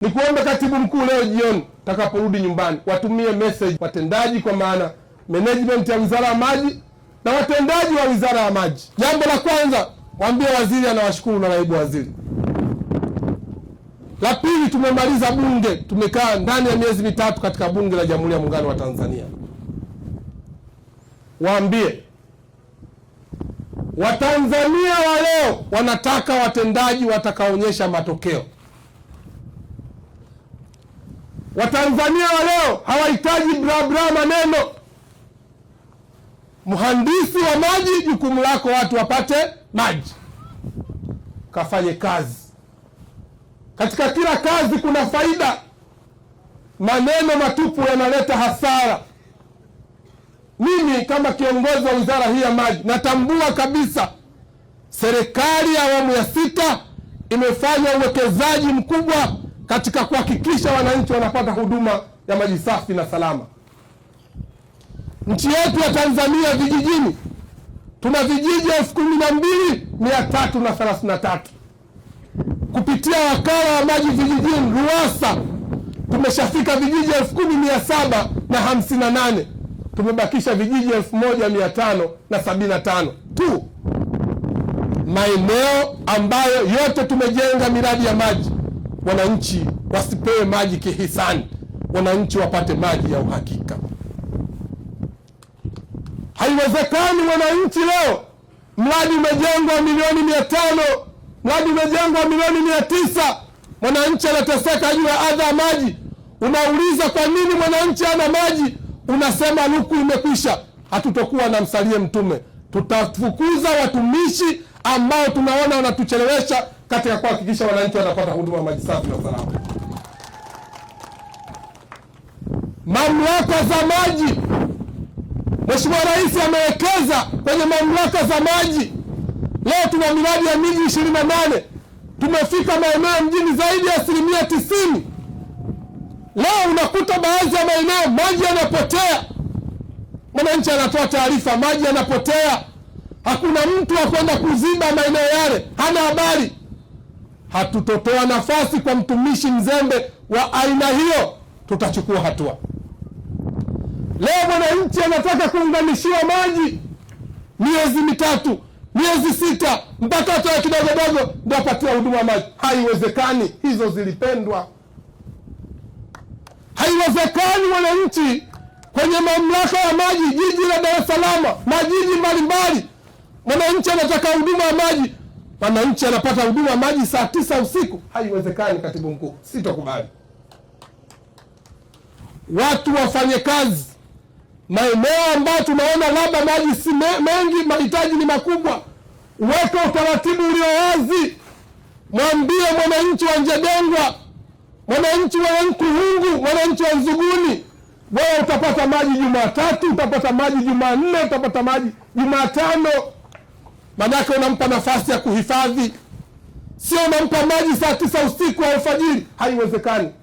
Nikuombe katibu mkuu, leo jioni utakaporudi nyumbani, watumie message watendaji, kwa maana management ya Wizara ya Maji na watendaji wa Wizara ya Maji. Jambo la kwanza, mwambie waziri anawashukuru na naibu waziri. La pili, tumemaliza bunge, tumekaa ndani ya miezi mitatu katika bunge la Jamhuri ya Muungano wa Tanzania. Waambie Watanzania wa leo wanataka watendaji watakaonyesha matokeo. Watanzania wa leo hawahitaji bla bla maneno. Mhandisi wa maji, jukumu lako watu wapate maji. Kafanye kazi. Katika kila kazi kuna faida. Maneno matupu yanaleta hasara. Mimi kama kiongozi wa wizara hii ya maji natambua kabisa serikali ya awamu ya 6 imefanya uwekezaji mkubwa katika kuhakikisha wananchi wanapata huduma ya maji safi na salama. Nchi yetu ya Tanzania vijijini tuna vijiji 12,333. Kupitia wakala wa maji vijijini RUWASA tumeshafika vijiji 10,758. Tumebakisha vijiji 1,575 tu, maeneo ambayo yote tumejenga miradi ya maji. Wananchi wasipewe maji kihisani, wananchi wapate maji ya uhakika. Haiwezekani mwananchi leo mradi umejengwa milioni 500, mradi umejengwa milioni 900, mwananchi anateseka juu ya adha ya maji. Unauliza kwa nini mwananchi ana maji, unasema luku imekwisha. Hatutokuwa na msalie mtume, tutafukuza watumishi ambao tunaona wanatuchelewesha katika kuhakikisha wananchi wanapata huduma ya maji safi na salama. Mamlaka za maji, Mheshimiwa Rais amewekeza kwenye mamlaka za maji. Leo tuna miradi ya miji 28, tumefika maeneo mjini zaidi ya 90%. Leo unakuta baadhi ya maeneo maji yanapotea, mwananchi anatoa taarifa maji yanapotea, hakuna mtu wa kwenda kuziba maeneo yale, hana habari. Hatutotoa nafasi kwa mtumishi mzembe wa aina hiyo, tutachukua hatua. Leo mwananchi anataka kuunganishiwa maji miezi 3, miezi 6, mpaka atoe kidogodogo ndio apatie huduma ya maji. Haiwezekani, hizo zilipendwa. Haiwezekani mwananchi kwenye mamlaka ya maji jiji la Dar es Salaam, majiji mbalimbali, mwananchi anataka huduma ya maji, mwananchi anapata huduma ya maji saa 9 usiku. Haiwezekani katibu mkuu, sitokubali. Watu wafanye kazi maeneo ambayo tunaona labda maji si mengi, mahitaji ni makubwa. Uweke utaratibu ulio wazi. Mwambie mwananchi wa Njedengwa, mwananchi wa Nkuhungu, mwananchi wa Nzuguni, wewe utapata maji Jumatatu, utapata maji Jumanne, utapata maji Jumatano. Manake unampa nafasi ya kuhifadhi, sio unampa maji saa 9 usiku au alfajiri. Haiwezekani.